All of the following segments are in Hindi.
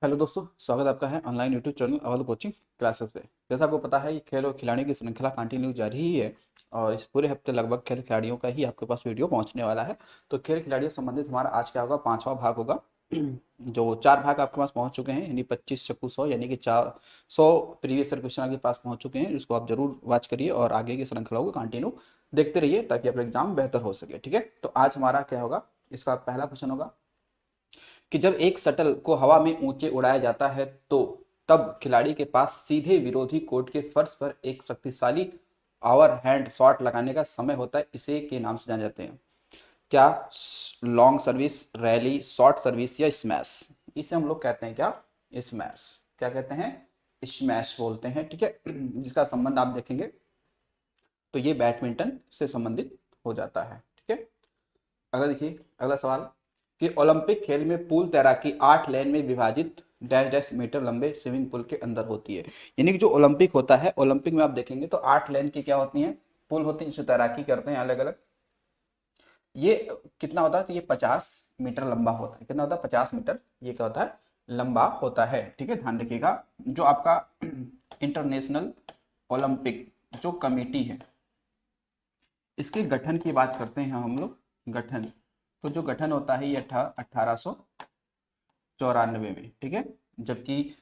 हेलो दोस्तों, स्वागत है आपका है online YouTube channel Awadh coaching classes पे। जैसा आपको पता है, ये खेल और खिलाड़ियों की श्रृंखला कंटिन्यू जारी ही है और इस पूरे हफ्ते लगभग खेल खिलाड़ियों का ही आपके पास वीडियो पहुंचने वाला है। तो खेल खिलाड़ियों से संबंधित हमारा आज क्या होगा, पांचवा भाग होगा। जो चार भाग आपके पास पहुंच चुके हैं, यानी 25 चक्कू 100, यानी कि 400 प्रीवियस ईयर क्वेश्चन आपके पास पहुंच चुके हैं। इसको आप जरूर वॉच करिए और आगे की श्रृंखलाओं को कंटिन्यू देखते रहिए ताकि आपका एग्जाम बेहतर हो सके। ठीक है, तो आज हमारा क्या होगा, इसका पहला क्वेश्चन होगा कि जब एक शटल को हवा में ऊंचे उड़ाया जाता है तो तब खिलाड़ी के पास सीधे विरोधी कोर्ट के फर्श पर एक शक्तिशाली ओवर हैंड शॉट लगाने का समय होता है। इसे के नाम से जाने जाते हैं। क्या long service, rally, short service या स्मैश? इसे हम लोग कहते हैं क्या, स्मैश। क्या कहते हैं, स्मैश बोलते हैं। ठीक है, जिसका संबंध आप देखेंगे तो ये बैडमिंटन से संबंधित हो जाता है। ठीक है, अगला देखिए, अगला सवाल कि ओलंपिक खेल में पूल तैराकी 8 लेन में विभाजित डैश डैश मीटर लंबे स्विमिंग पूल के अंदर होती है। यानी कि जो ओलंपिक होता है, ओलंपिक में आप देखेंगे तो 8 लेन की क्या होती हैं, पुल होती है, जिससे तैराकी करते हैं अलग अलग। ये कितना होता है, तो ये 50 मीटर लंबा होता है। कितना होता है, 50 मीटर। ये क्या होता है, लंबा होता है। ठीक है, ध्यान रखिएगा। जो आपका इंटरनेशनल ओलंपिक जो कमेटी है, इसके गठन की बात करते हैं हम लोग, गठन। तो जो गठन होता है ये 1894 में। ठीक है, जबकि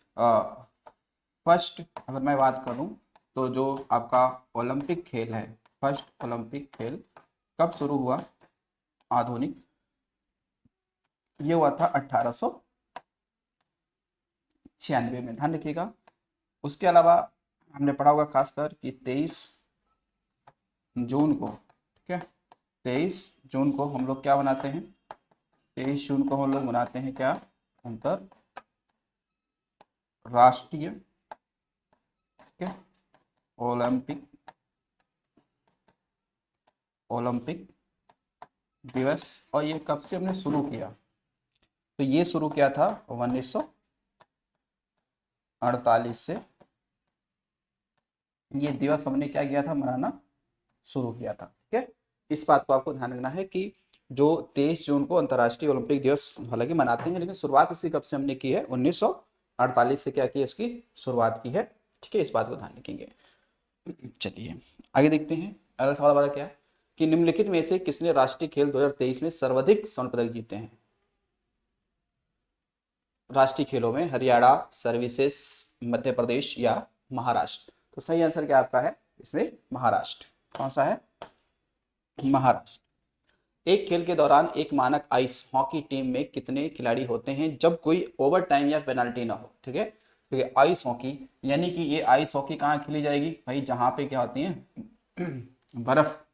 फर्स्ट अगर मैं बात करूं तो जो आपका ओलंपिक खेल है, फर्स्ट ओलंपिक खेल कब शुरू हुआ आधुनिक, ये हुआ था 1896 में। ध्यान रखिएगा। उसके अलावा हमने पढ़ा होगा खासकर कि 23 जून को, ठीक है, 23 जून को हम लोग क्या बनाते हैं, 23 जून को हम लोग मनाते हैं क्या, अंतरराष्ट्रीय, ठीक है, ओलंपिक ओलंपिक दिवस। और ये कब से हमने शुरू किया, तो ये शुरू किया था 1948 से। ये दिवस हमने क्या किया था, मनाना शुरू किया था। ठीक है, इस बात को आपको ध्यान रखना है कि जो 23 जून को अंतर्राष्ट्रीय ओलंपिक दिवस हालांकि मनाते हैं, लेकिन शुरुआत इसकी कब से हमने की है, 1948 से क्या की है, इसकी शुरुआत की है। ठीक है, इस बात को ध्यान रखेंगे। चलिए आगे देखते हैं। अगला सवाल हमारा क्या है कि निम्नलिखित में से किसने राष्ट्रीय खेल 2023 में सर्वाधिक स्वर्ण पदक जीते हैं? राष्ट्रीय खेलों में हरियाणा, सर्विसेज, मध्य प्रदेश या महाराष्ट्र? तो सही आंसर क्या आपका है इसमें, महाराष्ट्र। कौन सा है, महाराष्ट्र। एक खेल के दौरान एक मानक आइस हॉकी टीम में कितने खिलाड़ी होते हैं जब कोई ओवर टाइम या पेनाल्टी ना हो? ठीक है, तो ये आइस हॉकी, यानी कि ये आइस हॉकी कहाँ खेली जाएगी भाई, जहां पे क्या होती है बर्फ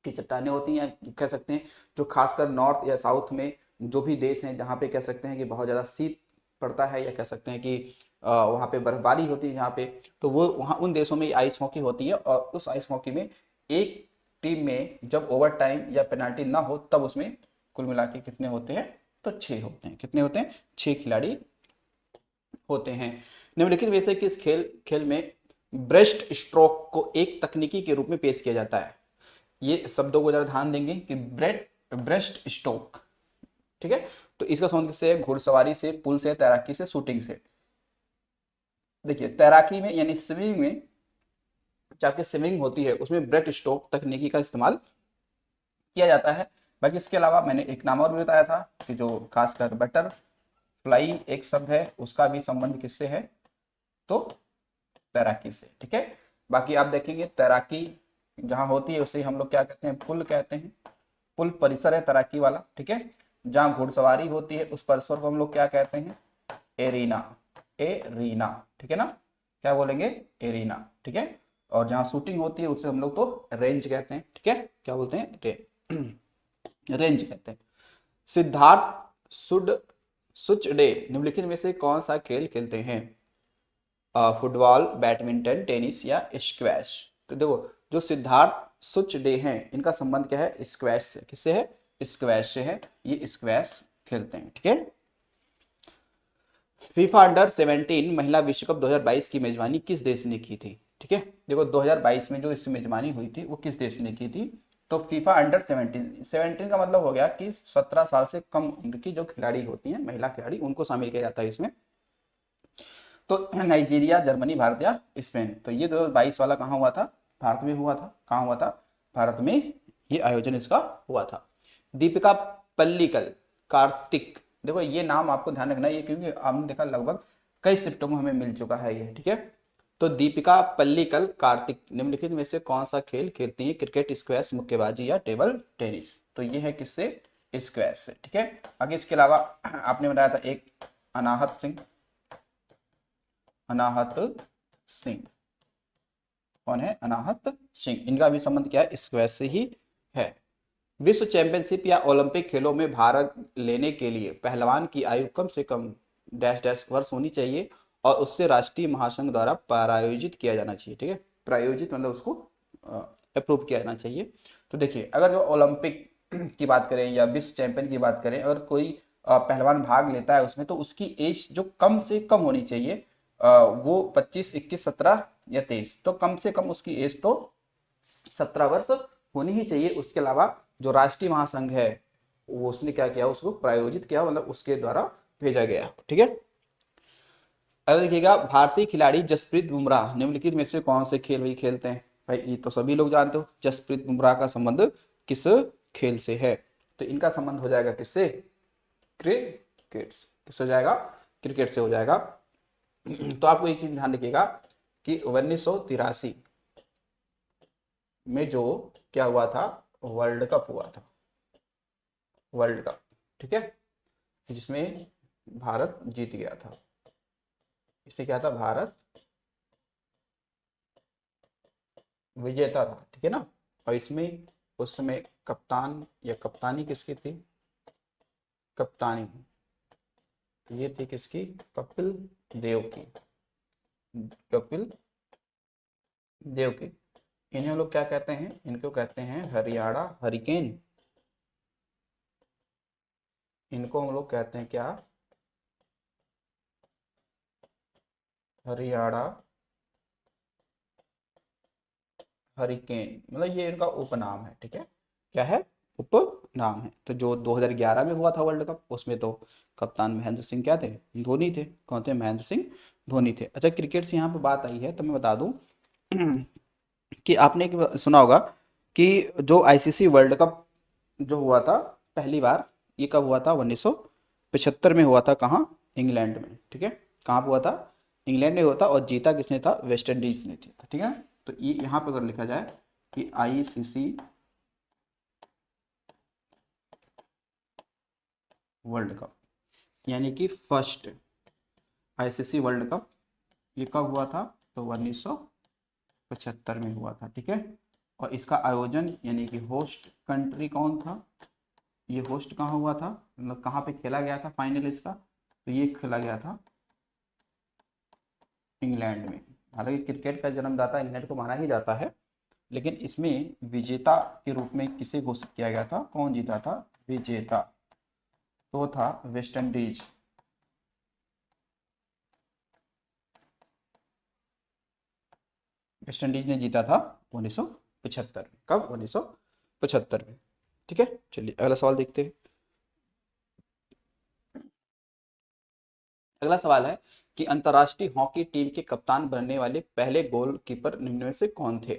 की चट्टानें होती हैं, या कह सकते हैं जो खासकर नॉर्थ या साउथ में जो भी देश हैं जहाँ पे कह सकते हैं कि बहुत ज़्यादा शीत पड़ता है, या कह सकते हैं कि वहाँ पे बर्फबारी होती है जहाँ पे, तो वो वहाँ उन देशों में आइस हॉकी होती है। और उस आइस हॉकी में एक टीम में जब ओवर टाइम या पेनाल्टी ना हो तब उसमें कुल मिला के कितने होते हैं, तो 6 होते हैं। कितने होते हैं, 6 खिलाड़ी होते हैं। निम्नलिखित में से किस खेल खेल में ब्रेस्ट स्ट्रोक को एक तकनीकी के रूप में पेश किया जाता है? ये शब्दों को जरा ध्यान देंगे कि ब्रेस्ट स्ट्रोक, ठीक है, तो इसका संबंध किससे है, घुड़सवारी से, पुल से, तैराकी से, शूटिंग से? देखिए तैराकी में यानी स्विमिंग में, जब आपकी स्विमिंग होती है उसमें ब्रेस्ट स्ट्रोक तकनीकी का इस्तेमाल किया जाता है। बाकी इसके अलावा मैंने एक नाम और भी बताया था कि जो खासकर बटर फ्लाई एक शब्द है, उसका भी संबंध किससे है, तो तैराकी से। ठीक है, बाकी आप देखेंगे तैराकी जहां होती है उसे हम लोग क्या कहते हैं, पुल कहते हैं। पुल परिसर है तैराकी वाला। ठीक है, जहां घुड़सवारी होती है उस परिसर को हम लोग क्या कहते हैं, एरीना। एरीना, ठीक है ना, क्या बोलेंगे, एरीना। ठीक है, और जहां शूटिंग होती है उसे हम लोग तो रेंज कहते हैं। ठीक है, क्या बोलते हैं, रेंज कहते हैं। सिद्धार्थ सुड सुचडे निम्नलिखित में से कौन सा खेल खेलते हैं? फुटबॉल, बैडमिंटन, टेनिस या स्क्वैश? तो देखो जो सिद्धार्थ सुचडे हैं इनका संबंध क्या है, स्क्वैश से। किससे है, स्क्वैश से है। ये स्क्वैश खेलते हैं। ठीक है, फीफा अंडर 17 महिला विश्व कप 2022 की मेजबानी किस देश ने की थी? ठीक है, देखो 2022 में जो इसकी मेजबानी हुई थी वो किस देश ने की थी, तो फीफा अंडर 17, 17 का मतलब हो गया कि 17 साल से कम उम्र की जो खिलाड़ी होती हैं, महिला खिलाड़ी, उनको शामिल किया जाता है इसमें। तो नाइजीरिया, जर्मनी, भारत या स्पेन। तो ये 2022 वाला कहाँ हुआ था? भारत में हुआ था। कहाँ हुआ था? भारत में ये आयोजन इसका हुआ था। दीपिका पल्लिकल, कार्तिक, देखो ये नाम आपको ध्यान रखना है, ये क्योंकि हमने देखा लगभग कई शिफ्टों में हमें मिल चुका है ये, ठीक है। तो दीपिका पल्लिकल, कार्तिक निम्नलिखित में से कौन सा खेल खेलती हैं? क्रिकेट, स्क्वैश, मुक्केबाजी या टेबल टेनिस। तो ये है किससे? स्क्वैश से, ठीक है। आगे इसके अलावा आपने बताया था एक अनाहत सिंह, अनाहत सिंह कौन है? अनाहत सिंह। इनका भी संबंध क्या है? स्क्वैश से ही है। विश्व चैंपियनशिप या ओलंपिक खेलों में भाग लेने के लिए पहलवान की आयु कम से कम डैश डैश वर्ष होनी चाहिए और उससे राष्ट्रीय महासंघ द्वारा प्रायोजित किया जाना चाहिए, ठीक है। प्रायोजित मतलब उसको अप्रूव किया जाना चाहिए। तो देखिए, अगर जो ओलंपिक की बात करें या विश्व चैंपियन की बात करें, अगर कोई पहलवान भाग लेता है उसमें, तो उसकी एज जो कम से कम होनी चाहिए वो 25, 21, 17 या 23। तो कम से कम उसकी एज तो 17 वर्ष होनी ही चाहिए। उसके अलावा जो राष्ट्रीय महासंघ है वो उसने क्या किया? उसको प्रायोजित किया, मतलब उसके द्वारा भेजा गया, ठीक है। अगर देखिएगा, भारतीय खिलाड़ी जसप्रीत बुमराह निम्नलिखित में से कौन से खेल भी खेलते हैं? भाई ये तो सभी लोग जानते हो, जसप्रीत बुमराह का संबंध किस खेल से है? तो इनका संबंध हो जाएगा किससे? क्रिकेट से। किससे हो जाएगा? क्रिकेट से हो जाएगा। तो आपको एक चीज ध्यान रखिएगा कि 1983 में जो क्या हुआ था? वर्ल्ड कप हुआ था, वर्ल्ड कप, ठीक है, जिसमें भारत जीत गया था। इससे क्या था? भारत विजेता था, ठीक है ना। और इसमें उस समय कप्तान या कप्तानी किसकी थी? कप्तानी तो ये थी किसकी? कपिल देव की। कपिल देव की। इन्हें लोग क्या कहते हैं? इनको कहते हैं हरियाणा हरिकेन। इनको हम लोग कहते हैं क्या? हरियाणा हरिकेन, मतलब ये इनका उपनाम है, ठीक है। क्या है? उपनाम है। तो जो 2011 में हुआ था वर्ल्ड कप, उसमें तो कप्तान महेंद्र सिंह क्या थे? धोनी थे। कौन थे? महेंद्र सिंह धोनी थे। अच्छा, क्रिकेट से यहाँ पे बात आई है तो मैं बता दूं कि आपने एक सुना होगा कि जो आईसीसी वर्ल्ड कप जो हुआ था पहली बार, ये कब हुआ था? 1975 में हुआ था। कहाँ? इंग्लैंड में, ठीक है। कहाँ पे हुआ था? इंग्लैंड में हुआ था। और जीता किसने था? वेस्ट इंडीज ने थी, ठीक है। तो ये यहाँ पे अगर लिखा जाए कि आईसीसी वर्ल्ड कप, यानी कि फर्स्ट आईसीसी वर्ल्ड कप, ये कब हुआ था? तो 1975 में हुआ था, ठीक है। और इसका आयोजन यानी कि होस्ट कंट्री कौन था? ये होस्ट कहाँ हुआ था, मतलब कहाँ पे खेला गया था फाइनल इसका? तो ये खेला गया था इंग्लैंड में। हालांकि क्रिकेट का जन्मदाता इंग्लैंड को माना ही जाता है, लेकिन इसमें विजेता के रूप में किसे घोषित किया गया था? कौन जीता था विजेता? तो था वेस्ट इंडीज। वेस्ट इंडीज ने जीता था 1975 में। कब? 1975 में, ठीक है। चलिए अगला सवाल देखते हैं। अगला सवाल है कि अंतर्राष्ट्रीय हॉकी टीम के कप्तान बनने वाले पहले गोलकीपर निम्न में से कौन थे?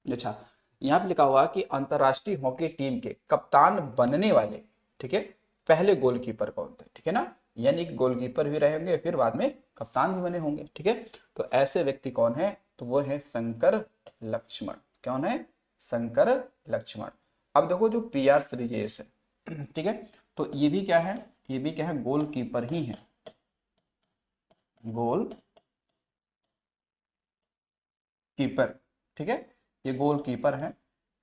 अच्छा, यहाँ पे लिखा हुआ कि अंतर्राष्ट्रीय हॉकी टीम के कप्तान बनने वाले, ठीक है, पहले गोलकीपर कौन थे, ठीक है ना। यानी कि गोलकीपर भी रहेंगे, फिर बाद में कप्तान भी बने होंगे, ठीक है। तो ऐसे व्यक्ति कौन है? तो वो है शंकर लक्ष्मण। कौन है? शंकर लक्ष्मण। अब देखो जो पीआर श्रीजेश है, ठीक है, तो ये भी क्या है? ये भी क्या है? गोलकीपर ही है। गोल कीपर, ठीक है, ये गोल कीपर है,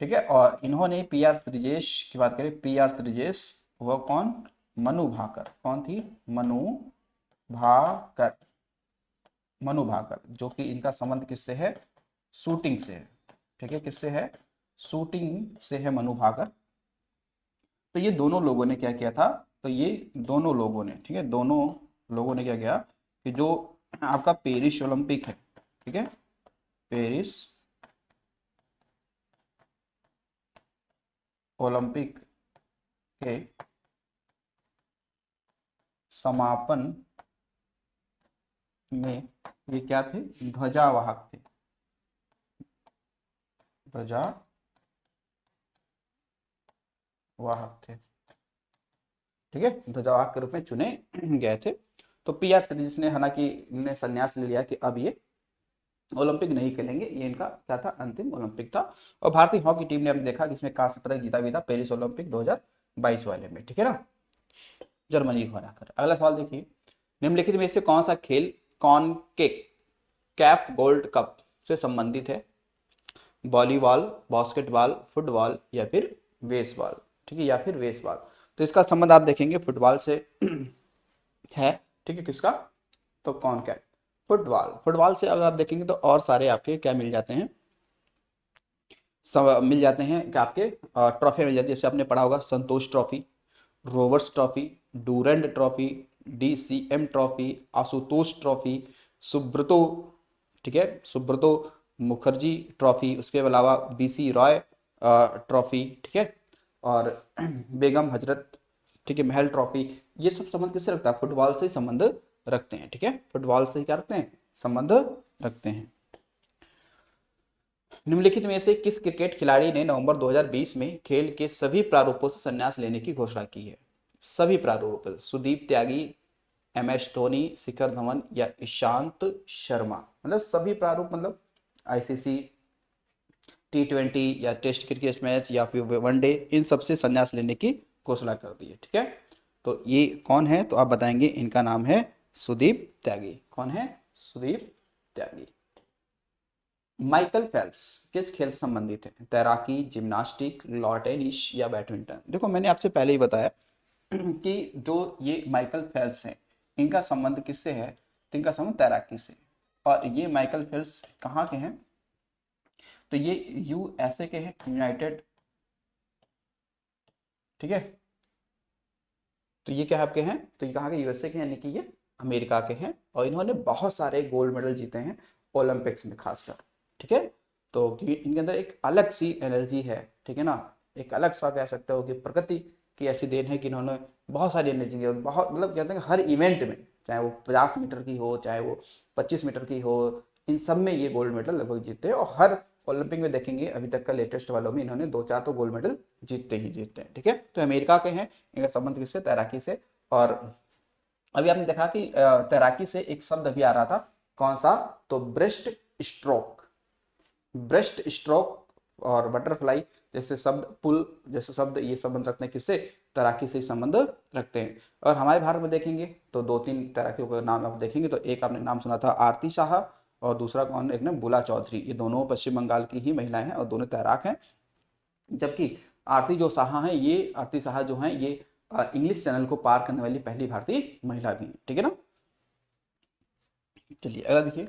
ठीक है। और इन्होंने पीआर श्रीजेश की बात करें, पीआर श्रीजेश, वह कौन? मनु भाकर। कौन थी? मनु भाकर। मनु भाकर, जो कि इनका संबंध किससे है? शूटिंग से है, ठीक है। किससे है? शूटिंग से है मनु भाकर। तो ये दोनों लोगों ने क्या किया था? तो ये दोनों लोगों ने, ठीक है, दोनों लोगों ने क्या किया कि जो आपका पेरिस ओलंपिक है, ठीक है, पेरिस ओलंपिक के समापन में ये क्या थे, ध्वजावाहक थे, ध्वजावाहक थे, ठीक है, ध्वजावाहक के रूप में चुने गए थे। तो पीआर सीरीज ने, हालांकि इन्होंने संन्यास ले लिया कि अब ये ओलंपिक नहीं खेलेंगे, ये इनका क्या था, अंतिम ओलंपिक था। और भारतीय हॉकी टीम ने हमने देखा कि इसमें कांस्य पदक जीता भी था पेरिस ओलंपिक 2022 वाले में, ठीक है ना, जर्मनी को हराकर। अगला सवाल देखिए, निम्नलिखित में से कौन सा खेल कॉनके कैफ गोल्ड कप से संबंधित है, वॉलीबॉल, बास्केटबॉल, फुटबॉल या फिर बेसबॉल, ठीक है, या फिर बेसबॉल। तो इसका संबंध आप देखेंगे फुटबॉल से है, ठीक है, किसका, तो कौन क्या, फुटबॉल। फुटबॉल से अगर आप देखेंगे तो और सारे आपके क्या मिल जाते हैं, सब मिल जाते हैं कि आपके ट्रॉफी मिल जाती है। जैसे आपने पढ़ा होगा Santosh trophy, Rovers trophy, Durand trophy, DCM trophy, Ashutosh trophy, Subroto, ठीक है, सुब्रतो मुखर्जी ट्रॉफी, उसके अलावा बीसी रॉय ट्रॉफी, ठीक है, और बेगम हजरत, ठीक है, महल ट्रॉफी। ये सब संबंध किससे रखता है, फुटबॉल से संबंध रखते हैं, ठीक है, फुटबॉल से क्या रखते हैं, संबंध रखते हैं। निम्नलिखित में से किस क्रिकेट खिलाड़ी ने नवंबर 2020 में खेल के सभी प्रारूपों से संन्यास लेने की घोषणा की है, सभी प्रारूप, सुदीप त्यागी, एमएस धोनी, शिखर धवन या ईशांत शर्मा, मतलब सभी प्रारूप, मतलब आईसीसी, T20 या टेस्ट क्रिकेट मैच या फिर वनडे, इन सबसे संन्यास लेने की घोषणा कर दी है, ठीक है। तो ये कौन है, तो आप बताएंगे, इनका नाम है सुदीप त्यागी। कौन है, सुदीप त्यागी। माइकल फेल्प्स किस खेल से संबंधित है, तैराकी, जिम्नास्टिक, लॉन टेनिस या बैडमिंटन। देखो मैंने आपसे पहले ही बताया कि जो ये माइकल फेल्प्स हैं, इनका संबंध किससे है, तो इनका संबंध तैराकी से। और ये माइकल फेल्प्स कहाँ के हैं, तो ये यूएसए के हैं, यूनाइटेड, ठीक है, तो ये क्या आपके हैं, तो ये कहाँ के, यूएसए के, यानी कि ये अमेरिका के हैं। और इन्होंने बहुत सारे गोल्ड मेडल जीते हैं ओलंपिक्स में खासकर, ठीक है। तो इनके अंदर एक अलग सी एनर्जी है, ठीक है ना, एक अलग सा कह सकते हो कि प्रकृति की ऐसी देन है कि इन्होंने बहुत सारी एनर्जी की, बहुत, मतलब कहते हैं हर इवेंट में, चाहे वो 50 मीटर की हो, चाहे वो 25 मीटर की हो, इन सब में ये गोल्ड मेडल लगभग जीते हैं। और हर ओलंपिक में देखेंगे अभी तक का लेटेस्ट वालों में इन्होंने 2-4 तो गोल्ड मेडल जीतते ही जीतते हैं, ठीक है। तो अमेरिका के हैं, इनका संबंध किससे, तैराकी से। और अभी आपने देखा कि तैराकी से एक शब्द अभी आ रहा था, कौन सा, तो ब्रेस्ट स्ट्रोक, ब्रेस्ट स्ट्रोक और बटरफ्लाई जैसे शब्द, पुल जैसे शब्द, ये संबंध रखते हैं किससे, तैराकी से संबंध रखते हैं। और हमारे भारत में देखेंगे तो 2-3 तैराकियों का नाम आप देखेंगे, तो एक आपने नाम सुना था आरती शाह, और दूसरा कौन, एक ने बुला चौधरी। ये दोनों पश्चिम बंगाल की ही महिलाएं हैं और दोनों तैराक हैं। जबकि आरती जो शाह हैं, ये आरती शाह जो हैं, ये इंग्लिश चैनल को पार करने वाली पहली भारतीय महिला भी हैं, ठीक है ना। चलिए अगला देखिए,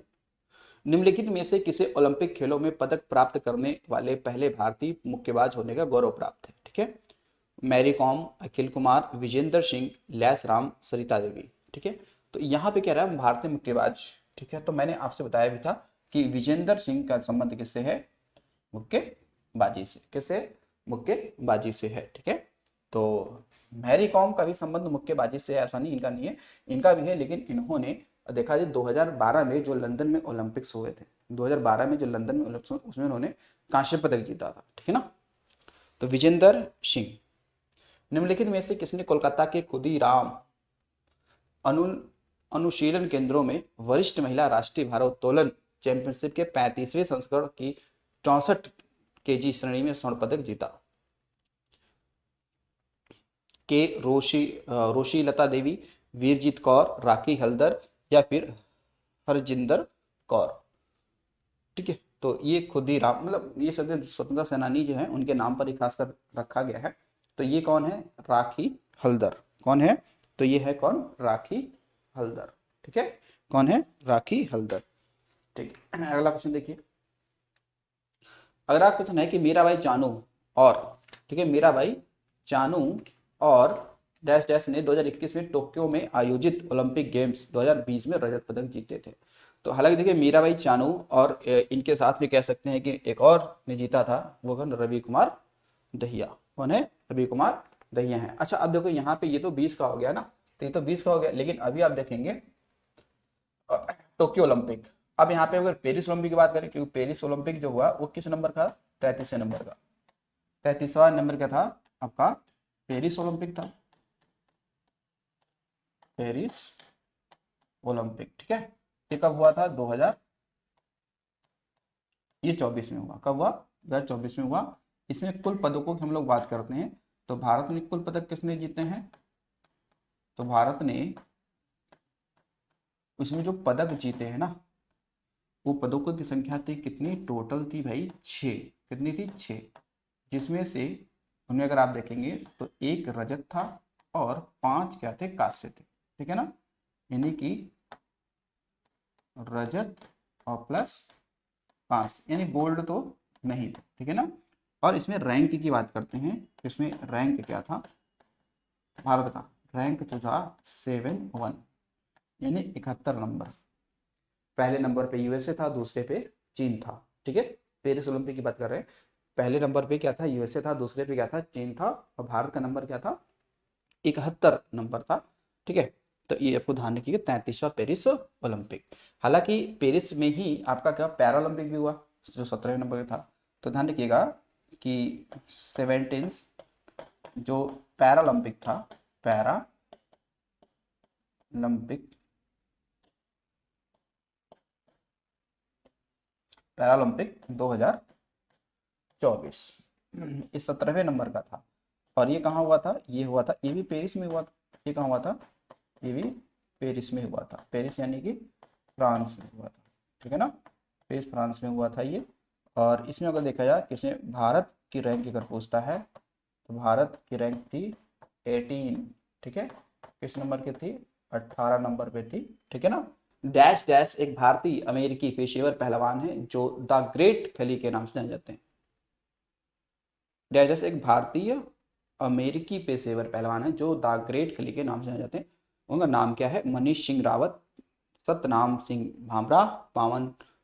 निम्नलिखित में से किसे ओलंपिक खेलों में पदक प्राप्त करने वाले पहले भारतीय मुक्केबाज होने का गौरव प्राप्त है, ठीक है, Mary com, Akhil Kumar, Vijendra Singh, lace Ram, Sarita Devi, ठीक है। तो यहाँ पे कह रहा है भारतीय मुक्केबाज, ठीक है, तो मैंने आपसे बताया भी था कि विजेंद्र सिंह का संबंध किससे है, मुक्केबाजी से, किससे, मुक्केबाजी से है, ठीक है। तो मैरी कॉम का भी संबंध मुक्केबाजी से, ऐसा नहीं इनका नहीं है, इनका भी है, लेकिन इन्होंने देखा जाए 2012 में जो लंदन में ओलंपिक्स हुए थे, 2012 में जो लंदन में ओलंपिक्स, उसमें उन्होंने कांस्य पदक जीता था, ठीक है ना। तो विजेंद्र सिंह। निम्नलिखित में से किसने कोलकाता के खुदीराम अनु अनुशीलन केंद्रों में वरिष्ठ महिला राष्ट्रीय भारोत्तोलन चैंपियनशिप के 35वें संस्करण की 64 केजी श्रेणी में स्वर्ण पदक जीता, के रोशीलता देवी, वीरजीत कौर, राखी हल्दर या फिर हरजिंदर कौर, ठीक है। तो ये खुदीराम, मतलब ये स्वतंत्रता सेनानी जो है उनके नाम पर ही खासकर रखा गया है। तो ये कौन है, राखी हल्दर, कौन है, तो ये है कौन, राखी हल्दर, ठीक है, कौन है, राखी हल्दर, ठीक है। अगला क्वेश्चन देखिए, अगला क्वेश्चन है कि मीराबाई चानू और, ठीक है, मीराबाई चानू और डैश डैश ने 2021 में टोक्यो में आयोजित ओलंपिक गेम्स 2020 में रजत पदक जीते थे। तो हालांकि देखिए मीराबाई चानू और इनके साथ में कह सकते हैं कि एक और ने जीता था, वो कौन, रवि कुमार दहिया, कौन है, रवि कुमार दहिया है। अच्छा अब देखो यहाँ पे ये तो 20 का हो गया ना, तो ये तो 20 का हो गया, लेकिन अभी आप देखेंगे टोक्यो ओलंपिक। अब यहाँ पे अगर पेरिस ओलंपिक की बात करें, क्योंकि पेरिस ओलंपिक जो हुआ वो किस नंबर का, 33वें नंबर का, 33वां नंबर का था आपका पेरिस ओलंपिक था, पेरिस ओलंपिक। ठीक है, ये कब हुआ था, 2000, ये 24 में हुआ। कब हुआ, 2024 में हुआ। इसमें कुल पदकों की हम लोग बात करते हैं तो भारत ने कुल पदक किसने जीते हैं, तो भारत ने इसमें जो पदक जीते हैं ना, वो पदकों की संख्या थी कितनी, टोटल थी भाई 6। कितनी थी, 6। जिसमें से उनमें अगर आप देखेंगे तो 1 रजत था और 5 क्या थे, कांस्य थे। ठीक है ना, यानी कि रजत और प्लस कांस्य, यानी गोल्ड तो नहीं थे। ठीक है ना। और इसमें रैंक की बात करते हैं, इसमें रैंक क्या था भारत का, रैंक तो था 71, यानी 71 नंबर। पहले नंबर पे यूएसए था, दूसरे पे चीन था। ठीक है, पेरिस ओलंपिक की बात कर रहे हैं। पहले नंबर पे क्या था, यूएसए था, दूसरे पे क्या था, चीन था, और भारत का नंबर क्या था, 71 नंबर था। ठीक है, तो ये आपको ध्यान रखिएगा, 33वां पेरिस ओलंपिक। हालांकि पेरिस में ही आपका क्या पैरा ओलंपिक भी हुआ, जो 17वें नंबर पे था। तो ध्यान रखिएगा कि 17 जो पैरा ओलंपिक था, पैरा ओलंपिक, पैरा ओलंपिक 2024 इस 17वें नंबर का था। और ये कहाँ हुआ था, ये हुआ था, ये भी पेरिस में हुआ था। ये कहाँ हुआ था, ये भी पेरिस में हुआ था। पेरिस यानी कि फ्रांस में हुआ था। ठीक है ना, पेरिस फ्रांस में हुआ था ये। और इसमें अगर देखा जाए कि इसमें भारत की रैंक अगर पूछता है तो भारत की रैंक थी 18। ठीक है, किस नंबर की थी, 18 नंबर पे थी। ठीक है ना। डैश डैश एक भारतीय अमेरिकी पेशेवर पहलवान है जो द ग्रेट खली के नाम से जाने जाते हैं। डैश डैश एक भारतीय अमेरिकी पेशेवर पहलवान है जो द ग्रेट खली के नाम से जाने जाते हैं। उनका नाम क्या है, मनीष सिंह रावत, सतनाम सिंह भामरा,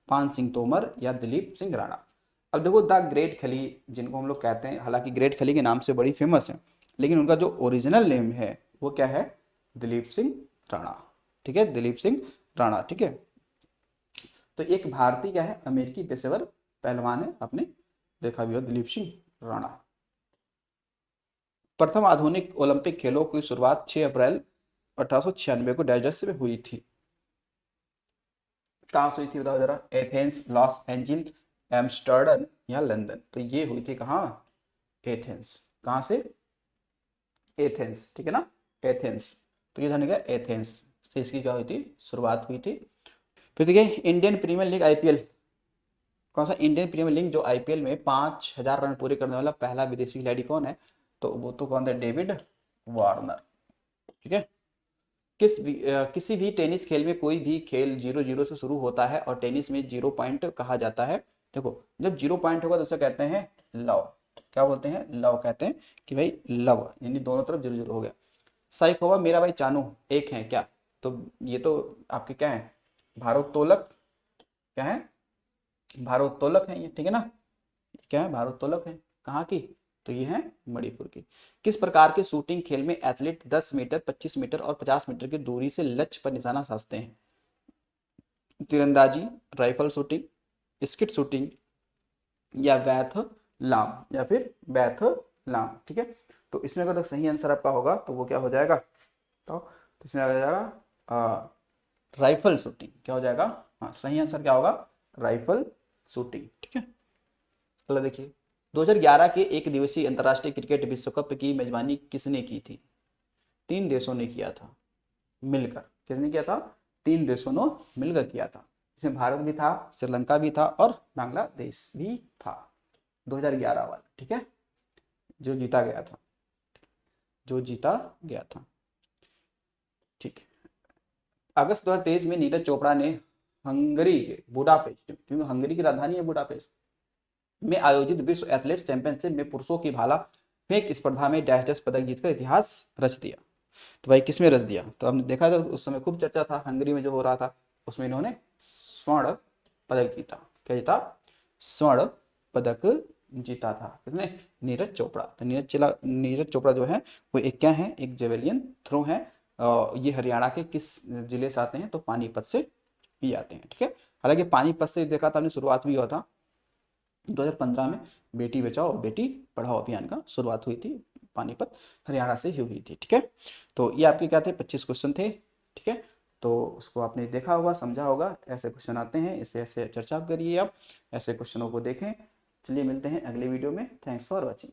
पान सिंह तोमर या दिलीप सिंह राणा। अब देखो द ग्रेट खली जिनको हम लोग कहते हैं, हालांकि ग्रेट खली के नाम से बड़ी फेमस है, लेकिन उनका जो ओरिजिनल नेम है वो क्या है, दिलीप सिंह राणा। ठीक है, दिलीप सिंह राणा। ठीक है, तो एक भारतीय क्या है, अमेरिकी पेशेवर पहलवान है, आपने देखा भी हो, दिलीप सिंह राणा। प्रथम आधुनिक ओलंपिक खेलों की शुरुआत 6 अप्रैल 1896 को डैजस में हुई थी। कहाँ से हुई थी बताओ जरा, एथेंस, लॉस एंजिल्स, एम्स्टर्डम या लंदन। तो ये हुई थी कहाँ, एथेंस। कहाँ से, एथेंस। ठीक है ना, एथेंस। तो ये ध्यान रखिएगा, एथेंस से इसकी क्या हुई थी, शुरुआत हुई थी। फिर देखिए इंडियन प्रीमियर लीग आईपीएल, कौन सा, इंडियन प्रीमियर लीग जो आईपीएल में 5000 रन पूरे करने वाला पहला विदेशी खिलाड़ी कौन है, तो वो तो कौन था, डेविड वार्नर। ठीक है, किसी भी टेनिस खेल में कोई भी खेल 0-0 से शुरू होता है और टेनिस में 0 पॉइंट कहा जाता है। देखो जब 0 पॉइंट होगा तो उसे कहते हैं लव। क्या बोलते हैं, लव कहते हैं कि भाई लव, यानी दोनों तरफ 0-0 हो गया। साइकोवा मेरा भाई चानू एक है क्या, तो ये तो आपके क्या है, भारोत्तोलक, क्या है, भारोत्तोलक है ये। ठीक है ना, क्या है, भारोत्तोलक है। कहाँ की, तो ये है मणिपुर की। किस प्रकार के शूटिंग खेल में एथलीट 10 मीटर, 25 मीटर और 50 मीटर की दूरी से लक्ष्य पर निशाना साधते हैं, तीरंदाजी, राइफल शूटिंग, स्किट शूटिंग या वैथ लाम, या फिर वैथ लाम। ठीक है, तो इसमें अगर सही आंसर आपका होगा तो वो क्या हो जाएगा, तो इसमें आ जाएगा राइफल शूटिंग। क्या हो जाएगा, हाँ सही आंसर क्या होगा, राइफल शूटिंग। ठीक है, अगला देखिए 2011 के एक दिवसीय अंतर्राष्ट्रीय क्रिकेट विश्व कप की मेजबानी किसने की थी, 3 देशों ने किया था मिलकर। किसने किया था, 3 देशों ने मिलकर किया था। इसमें भारत भी था, श्रीलंका भी था और बांग्लादेश भी था। 2011 वाला। ठीक है, जो जीता गया था, जो जीता गया था। ठीक, अगस्त 2023 में नीरज चोपड़ा ने हंगरी के बुडापेस्ट, क्योंकि हंगरी की राजधानी है बुडापेस्ट, में आयोजित विश्व एथलेटिक्स चैंपियनशिप में पुरुषों की भाला फेंक स्पर्धा में डैश डैश पदक जीतकर इतिहास रच दिया। तो भाई किसमें रच दिया, तो हमने देखा था उस समय खूब चर्चा था, हंगरी में जो हो रहा था उसमें इन्होंने स्वर्ण पदक जीता। क्या जीता, स्वर्ण पदक जीता था। किसने, नीरज चोपड़ा। तो नीरज चोपड़ा जो है वो एक क्या है, एक जेवेलियन थ्रो है। ये हरियाणा के किस जिले से आते हैं, तो पानीपत से ये आते हैं, ठीक है। हालांकि पानीपत से देखा था हमने, शुरुआत भी हुआ था 2015 में, बेटी बचाओ बेटी पढ़ाओ अभियान का शुरुआत हुई थी, पानीपत हरियाणा से ही हुई थी, ठीक है। तो ये आपके क्या थे, 25 क्वेश्चन थे, ठीक है। तो उसको आपने देखा होगा, समझा होगा, ऐसे क्वेश्चन आते हैं, इस पर ऐसे चर्चा करिए आप, ऐसे क्वेश्चनों को देखें। चलिए मिलते हैं अगले वीडियो में, थैंक्स फॉर वॉचिंग।